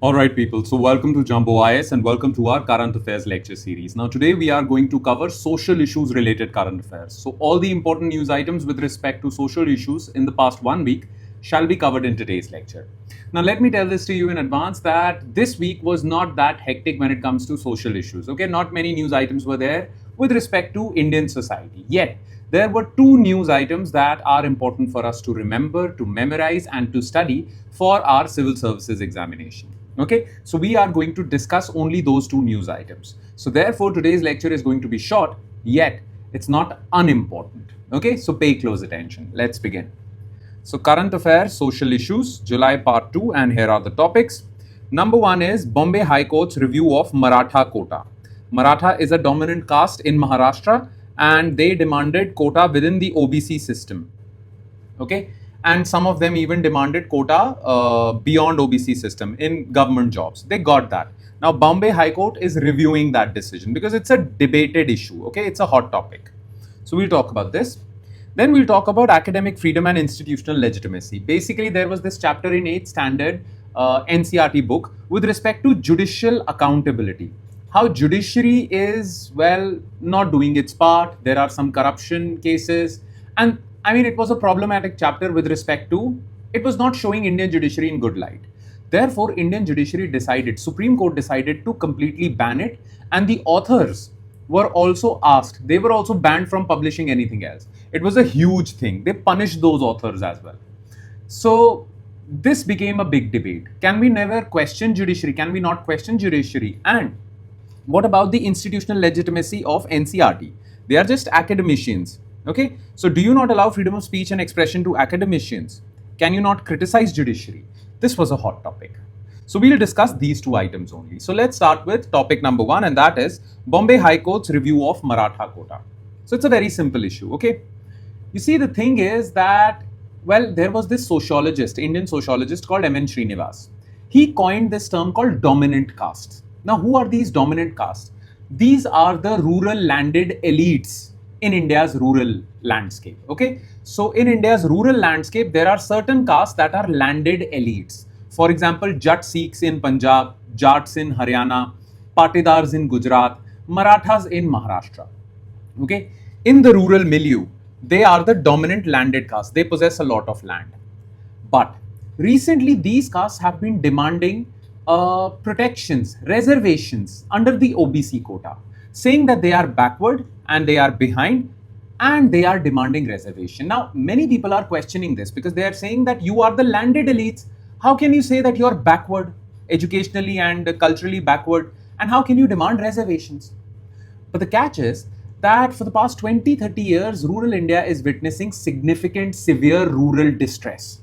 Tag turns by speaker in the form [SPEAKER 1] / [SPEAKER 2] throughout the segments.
[SPEAKER 1] Alright people, so welcome to Jumbo IS and welcome to our current affairs lecture series. Now today we are going to cover social issues related current affairs. So all the important news items with respect to social issues in the past 1 week shall be covered in today's lecture. Now let me tell this to you in advance that this week was not that hectic when it comes to social issues. Okay, not many news items were there with respect to Indian society. Yet there were two news items that are important for us to remember, to memorize and to study for our civil services examination. Okay, so we are going to discuss only those two news items. So therefore today's lecture is going to be short, yet it's not unimportant. Okay, so pay close attention. Let's begin. So current affairs, social issues, July part 2, and here are the topics. Number 1 is Bombay High Court's review of Maratha quota. Maratha is a dominant caste in Maharashtra and they demanded quota within the OBC system. Okay, and some of them even demanded quota beyond OBC system in government jobs. They got that. Now Bombay High Court is reviewing that decision because it's a debated issue. Okay, it's a hot topic. So we'll talk about this. Then we'll talk about academic freedom and institutional legitimacy. Basically, there was this chapter in 8th standard NCRT book with respect to judicial accountability. How judiciary is, well, not doing its part. There are some corruption cases. And I mean, it was a problematic chapter with respect to, it was not showing Indian judiciary in good light. Therefore, Indian judiciary decided, Supreme Court decided to completely ban it. And the authors were also asked, they were also banned from publishing anything else. It was a huge thing. They punished those authors as well. So this became a big debate. Can we never question judiciary? Can we not question judiciary? And what about the institutional legitimacy of NCRT? They are just academicians. Okay, so do you not allow freedom of speech and expression to academicians? Can you not criticize judiciary? This was a hot topic. So we'll discuss these two items only. So let's start with topic number 1, and that is Bombay High Court's review of Maratha quota. So it's a very simple issue. Okay, you see, the thing is that, well, there was this sociologist, Indian sociologist called M.N. Srinivas. He coined this term called dominant castes. Now, who are these dominant castes? These are the rural landed elites in India's rural landscape. Okay, so in India's rural landscape, there are certain castes that are landed elites. For example, Jat Sikhs in Punjab, Jats in Haryana, Patidars in Gujarat, Marathas in Maharashtra. Okay, in the rural milieu, they are the dominant landed caste. They possess a lot of land. But recently, these castes have been demanding protections, reservations under the OBC quota, saying that they are backward and they are behind and they are demanding reservation. Now, many people are questioning this because they are saying that you are the landed elites. How can you say that you are backward, educationally and culturally backward? And how can you demand reservations? But the catch is that for the past 20, 30 years, rural India is witnessing significant, severe rural distress.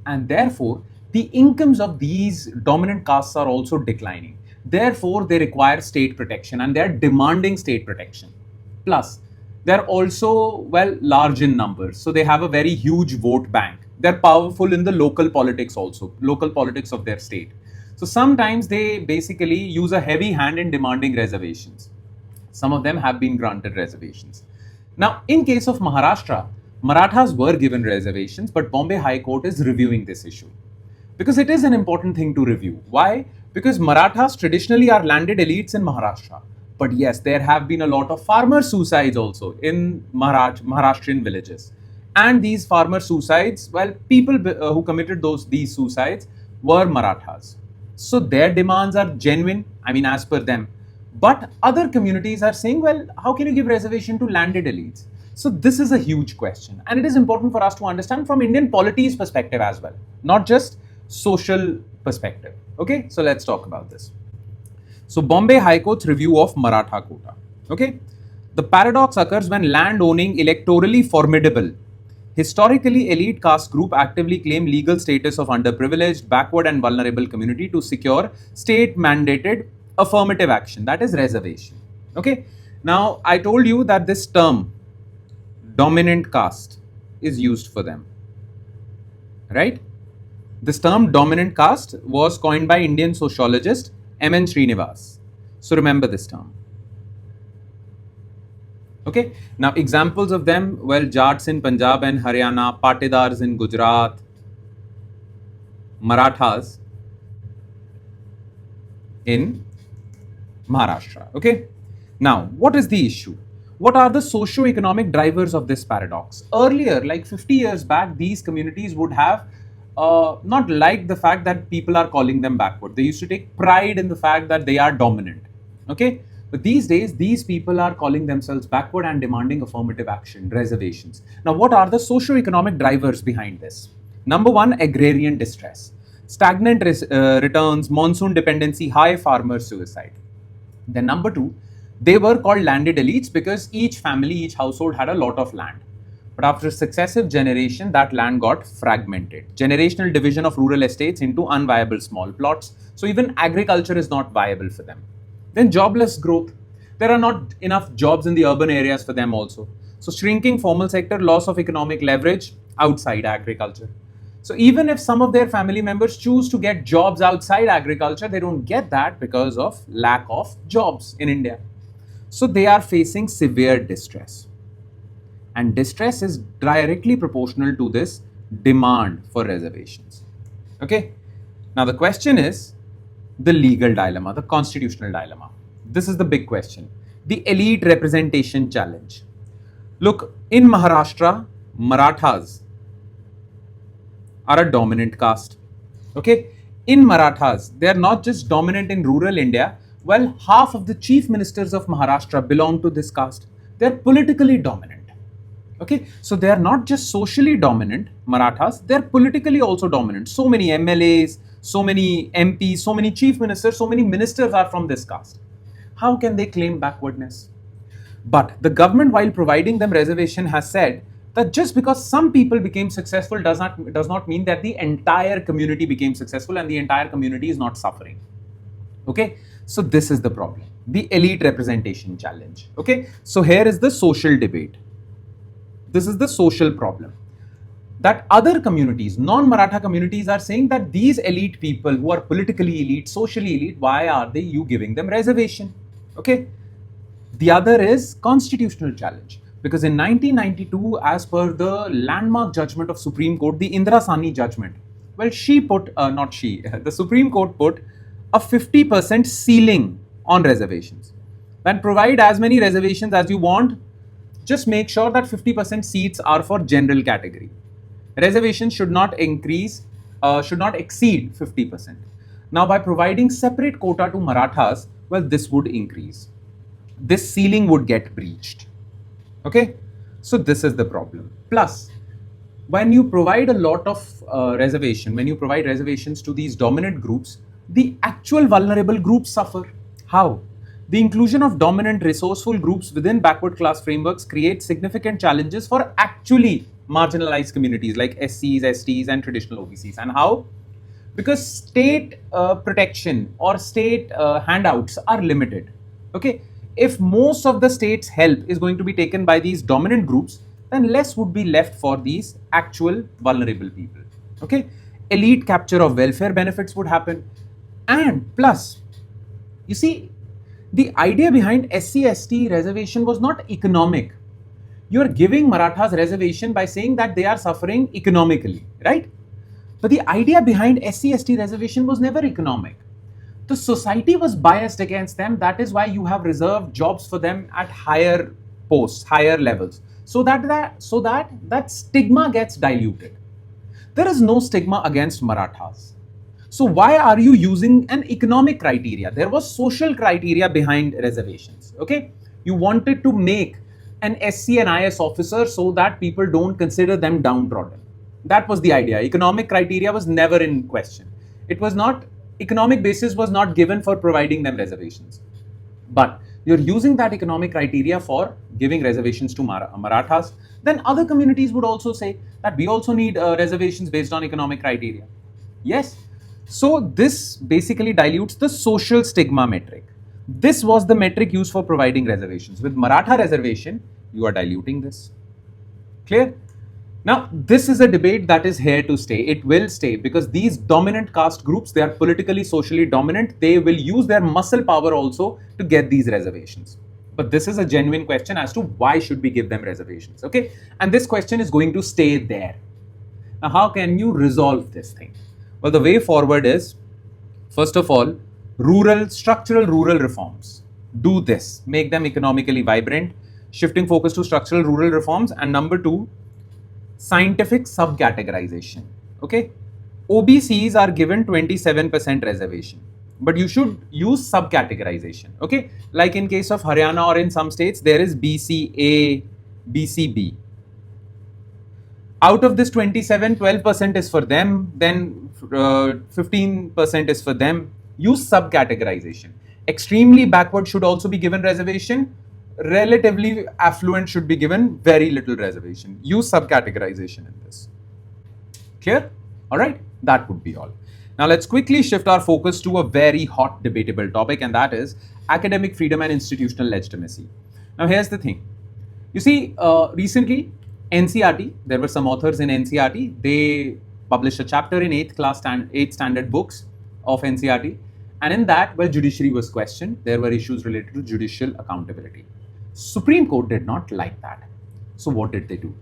[SPEAKER 1] And therefore, the incomes of these dominant castes are also declining. Therefore, they require state protection and they are demanding state protection. Plus, they're also, well, large in numbers. So they have a very huge vote bank. They're powerful in the local politics also, local politics of their state. So sometimes they basically use a heavy hand in demanding reservations. Some of them have been granted reservations. Now, in case of Maharashtra, Marathas were given reservations, but Bombay High Court is reviewing this issue. Because it is an important thing to review. Why? Because Marathas traditionally are landed elites in Maharashtra. But yes, there have been a lot of farmer suicides also in Maharashtrian villages. And these farmer suicides, well, people who committed these suicides were Marathas. So their demands are genuine, I mean, as per them. But other communities are saying, well, how can you give reservation to landed elites? So this is a huge question. And it is important for us to understand from Indian polity's perspective as well, not just social perspective. Okay, so let's talk about this. So Bombay High Court's review of Maratha quota. Okay, the paradox occurs when land owning electorally formidable, historically elite caste group actively claim legal status of underprivileged, backward and vulnerable community to secure state mandated affirmative action, that is reservation. Okay, now I told you that this term dominant caste is used for them, right? This term dominant caste was coined by Indian sociologist M.N. Srinivas. So remember this term. Okay, now examples of them, well, Jats in Punjab and Haryana, Patidars in Gujarat, Marathas. in Maharashtra. Okay. Now, what is the issue? What are the socio-economic drivers of this paradox? Earlier, like 50 years back, these communities would have not liked the fact that people are calling them backward. They used to take pride in the fact that they are dominant. Okay. But these days, these people are calling themselves backward and demanding affirmative action, reservations. Now, what are the socio-economic drivers behind this? Number one, agrarian distress, stagnant returns, monsoon dependency, high farmer suicide. Then number two, they were called landed elites because each family, each household had a lot of land. But after successive generation, that land got fragmented. Generational division of rural estates into unviable small plots. So even agriculture is not viable for them. Then jobless growth. There are not enough jobs in the urban areas for them also. So shrinking formal sector, loss of economic leverage outside agriculture. So even if some of their family members choose to get jobs outside agriculture, they don't get that because of lack of jobs in India. So they are facing severe distress. And distress is directly proportional to this demand for reservations. Okay. Now the question is the legal dilemma, the constitutional dilemma. This is the big question. The elite representation challenge. Look, in Maharashtra, Marathas are a dominant caste. Okay. In Marathas, they are not just dominant in rural India. Well, half of the chief ministers of Maharashtra belong to this caste. They are politically dominant. Okay, so they are not just socially dominant, Marathas, they are politically also dominant. So many MLAs, so many MPs, so many chief ministers, so many ministers are from this caste. How can they claim backwardness? But the government, while providing them reservation, has said that just because some people became successful does not mean that the entire community became successful and the entire community is not suffering. Okay, so this is the problem, the elite representation challenge. Okay, so here is the social debate. This is the social problem. That other communities, non-Maratha communities, are saying that these elite people who are politically elite, socially elite, why are you giving them reservation? Okay. The other is constitutional challenge. Because in 1992, as per the landmark judgment of Supreme Court, the Indira Sani judgment, well, the Supreme Court put a 50% ceiling on reservations. Then provide as many reservations as you want. Just make sure that 50% seats are for general category. Reservations should not exceed 50%. Now, by providing separate quota to Marathas, well, this would increase. This ceiling would get breached. Okay, so this is the problem. Plus, when you provide a lot of when you provide reservations to these dominant groups, the actual vulnerable groups suffer. How? The inclusion of dominant resourceful groups within backward class frameworks creates significant challenges for actually marginalized communities like SCs, STs and traditional OBCs. And how? Because state protection or state handouts are limited. Okay, if most of the state's help is going to be taken by these dominant groups, then less would be left for these actual vulnerable people. Okay, elite capture of welfare benefits would happen. And plus, you see, the idea behind SC/ST reservation was not economic. You are giving Marathas reservation by saying that they are suffering economically, right? But the idea behind SC/ST reservation was never economic. The society was biased against them. That is why you have reserved jobs for them at higher posts, higher levels, so that stigma gets diluted. There is no stigma against Marathas. So why are you using an economic criteria? There was social criteria behind reservations. Okay, you wanted to make an SC and IS officer so that people don't consider them downtrodden. That was the idea. Economic criteria was never in question. It was not, economic basis was not given for providing them reservations. But you're using that economic criteria for giving reservations to Marathas. Then other communities would also say that we also need reservations based on economic criteria. Yes. So this basically dilutes the social stigma metric. This was the metric used for providing reservations. With Maratha reservation, you are diluting this. Clear? Now, this is a debate that is here to stay. It will stay because these dominant caste groups, they are politically, socially dominant. They will use their muscle power also to get these reservations. But this is a genuine question as to why should we give them reservations, okay? And this question is going to stay there. Now, how can you resolve this thing? Well, the way forward is, first of all, Structural rural reforms. Do this. Make them economically vibrant. Shifting focus to structural rural reforms. And number 2, scientific subcategorization. Okay. OBCs are given 27% reservation, but you should use subcategorization. Okay. Like in case of Haryana or in some states, there is BCA, BCB. Out of this 27, 12% is for them, then 15% is for them. Use subcategorization. Extremely backward should also be given reservation. Relatively affluent should be given very little reservation. Use subcategorization in this. Clear? All right, that would be all. Now let's quickly shift our focus to a very hot debatable topic, and that is academic freedom and institutional legitimacy. Now here's the thing. You see, recently NCERT, there were some authors in NCERT, they published a chapter in 8th standard books of NCERT, and in that, well, judiciary was questioned. There were issues related to judicial accountability. Supreme Court did not like that. So what did they do?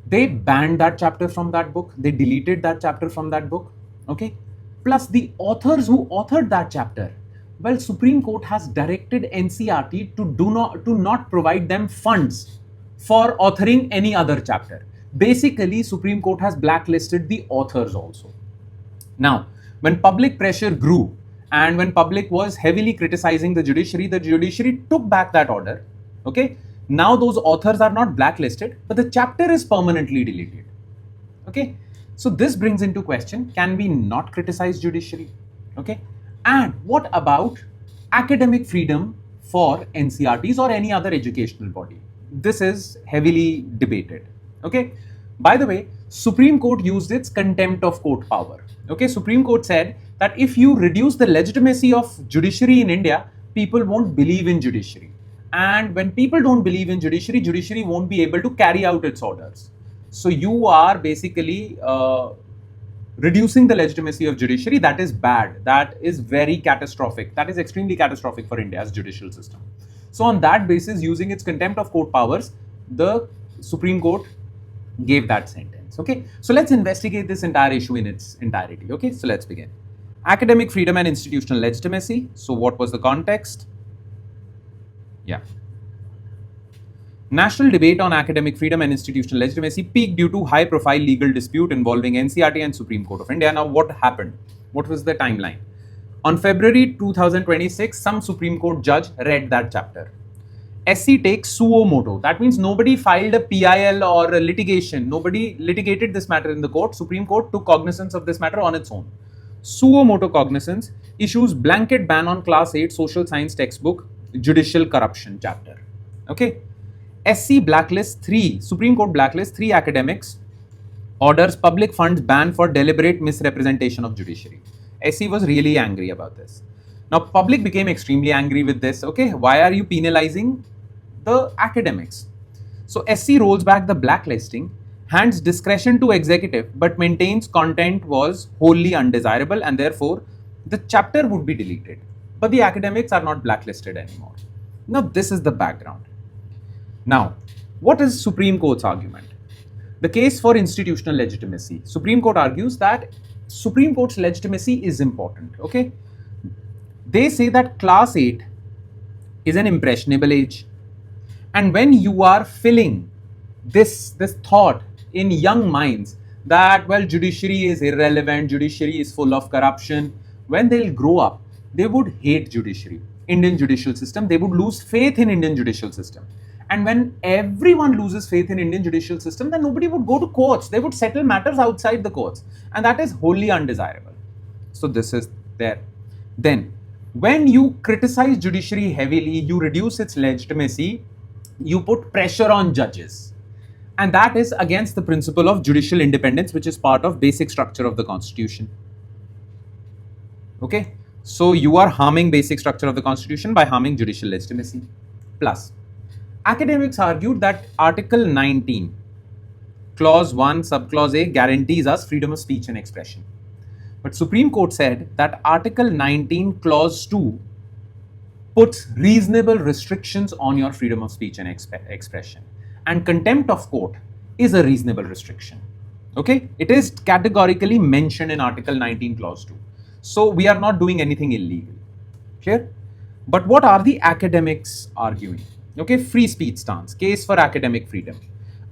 [SPEAKER 1] They banned that chapter from that book. They deleted that chapter from that book. Okay. Plus the authors who authored that chapter, well, Supreme Court has directed NCERT to not provide them funds for authoring any other chapter. Basically, Supreme Court has blacklisted the authors also. Now, when public pressure grew and when public was heavily criticizing the judiciary took back that order. Okay. Now those authors are not blacklisted, but the chapter is permanently deleted. Okay. So this brings into question, can we not criticize judiciary? Okay. And what about academic freedom for NCERTs or any other educational body? This is heavily debated. Okay. By the way, Supreme Court used its contempt of court power. Okay. Supreme Court said that if you reduce the legitimacy of judiciary in India, people won't believe in judiciary. And when people don't believe in judiciary, judiciary won't be able to carry out its orders. So you are basically reducing the legitimacy of judiciary. That is bad. That is very catastrophic. That is extremely catastrophic for India's judicial system. So on that basis, using its contempt of court powers, the Supreme Court gave that sentence. Okay. So let's investigate this entire issue in its entirety. Okay. So let's begin. Academic freedom and institutional legitimacy. So what was the context? Yeah. National debate on academic freedom and institutional legitimacy peaked due to high-profile legal dispute involving NCERT and Supreme Court of India. Now, what happened? What was the timeline? On February 2026, some Supreme Court judge read that chapter. SC takes suo moto. That means nobody filed a PIL or a litigation. Nobody litigated this matter in the court. Supreme Court took cognizance of this matter on its own. Suo moto cognizance issues blanket ban on Class 8 social science textbook judicial corruption chapter. Okay. SC blacklists 3, Supreme Court blacklists 3 academics, orders public funds ban for deliberate misrepresentation of judiciary. SC was really angry about this. Now, public became extremely angry with this. Okay, why are you penalizing the academics? So, SC rolls back the blacklisting, hands discretion to executive, but maintains content was wholly undesirable and therefore the chapter would be deleted. But the academics are not blacklisted anymore. Now, this is the background. Now, what is Supreme Court's argument? The case for institutional legitimacy. Supreme Court argues that Supreme Court's legitimacy is important. Okay. They say that Class 8 is an impressionable age. And when you are filling this thought in young minds that, well, judiciary is irrelevant, judiciary is full of corruption, when they'll grow up, they would hate judiciary, Indian judicial system. They would lose faith in Indian judicial system. And when everyone loses faith in Indian judicial system, then nobody would go to courts. They would settle matters outside the courts. And that is wholly undesirable. So this is there. Then, when you criticize judiciary heavily, you reduce its legitimacy, you put pressure on judges. And that is against the principle of judicial independence, which is part of basic structure of the Constitution. Okay. So you are harming basic structure of the Constitution by harming judicial legitimacy. Plus, academics argued that Article 19, Clause 1, Subclause A guarantees us freedom of speech and expression. But Supreme Court said that Article 19, Clause 2 puts reasonable restrictions on your freedom of speech and expression. And contempt of court is a reasonable restriction. Okay? It is categorically mentioned in Article 19, Clause 2. So we are not doing anything illegal. Clear? But what are the academics arguing? Okay, free speech stance, case for academic freedom.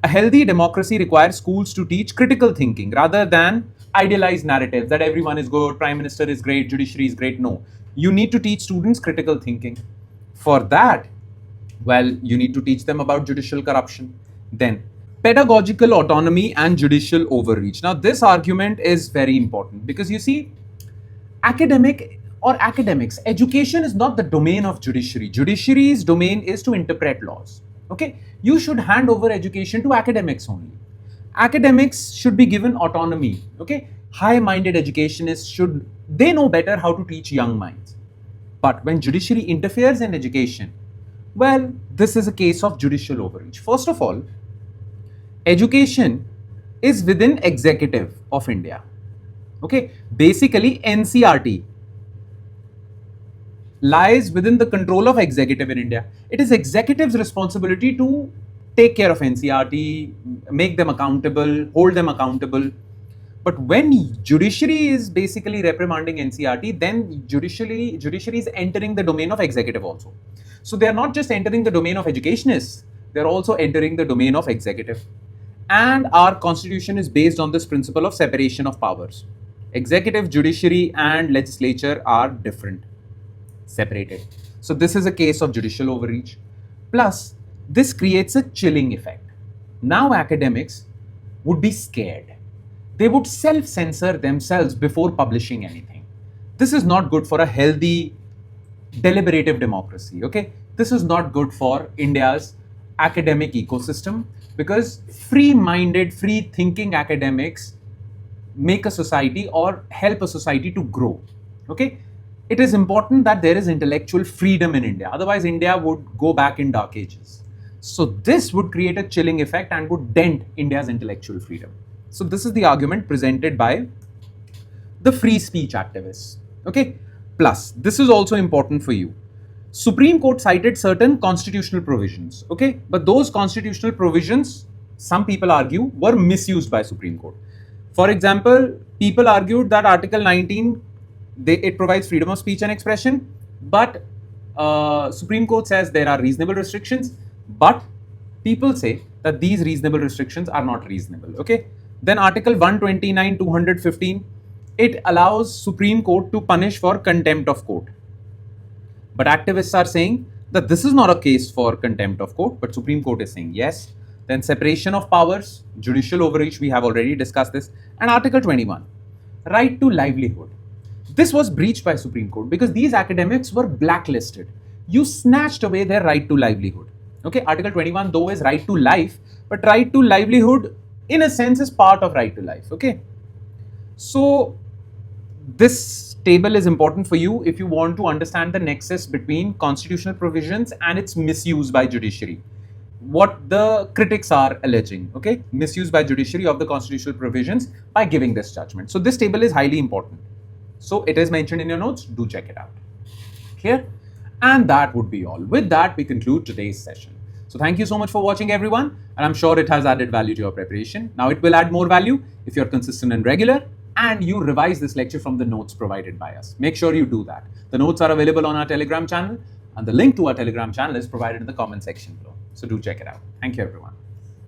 [SPEAKER 1] A healthy democracy requires schools to teach critical thinking rather than idealized narratives that everyone is good, prime minister is great, judiciary is great. No, you need to teach students critical thinking. For that, well, you need to teach them about judicial corruption. Then, pedagogical autonomy and judicial overreach. Now, this argument is very important because you see, academics, education is not the domain of judiciary. Judiciary's domain is to interpret laws. Okay, you should hand over education to academics only. Academics should be given autonomy. Okay, high-minded educationists they know better how to teach young minds. But when judiciary interferes in education, well, this is a case of judicial overreach. First of all, education is within executive of India. Okay, basically NCRT lies within the control of executive in India. It is executive's responsibility to take care of NCRT, make them accountable, hold them accountable. But when judiciary is basically reprimanding NCRT, then judiciary is entering the domain of executive also. So they are not just entering the domain of educationists, they are also entering the domain of executive. And our constitution is based on this principle of separation of powers. Executive, judiciary, and legislature are different, separated. So this is a case of judicial overreach. Plus, this creates a chilling effect. Now academics would be scared. They would self-censor themselves before publishing anything. This is not good for a healthy, deliberative democracy, okay? This is not good for India's academic ecosystem because free-minded, free-thinking academics make a society or help a society to grow, okay? It is important that there is intellectual freedom in India. Otherwise, India would go back in dark ages. So this would create a chilling effect and would dent India's intellectual freedom. So this is the argument presented by the free speech activists, okay? Plus, this is also important for you. Supreme Court cited certain constitutional provisions, okay? But those constitutional provisions, some people argue, were misused by Supreme Court. For example, people argued that Article 19, it provides freedom of speech and expression, but Supreme Court says there are reasonable restrictions, but people say that these reasonable restrictions are not reasonable, okay? Then Article 129, 215, it allows Supreme Court to punish for contempt of court. But activists are saying that this is not a case for contempt of court, but Supreme Court is saying yes. Then separation of powers, judicial overreach, we have already discussed this. And Article 21, right to livelihood. This was breached by Supreme Court because these academics were blacklisted. You snatched away their right to livelihood. Okay, Article 21 though is right to life, but right to livelihood in a sense is part of right to life. Okay, so this table is important for you if you want to understand the nexus between constitutional provisions and its misuse by judiciary. What the critics are alleging, okay, misuse by judiciary of the constitutional provisions by giving this judgment. So this table is highly important. So it is mentioned in your notes, do check it out. Clear? And that would be all. With that, we conclude today's session. So thank you so much for watching, everyone, and I'm sure it has added value to your preparation. Now it will add more value if you're consistent and regular and you revise this lecture from the notes provided by us. Make sure you do that. The notes are available on our Telegram channel and the link to our Telegram channel is provided in the comment section below. So do check it out. Thank you, everyone.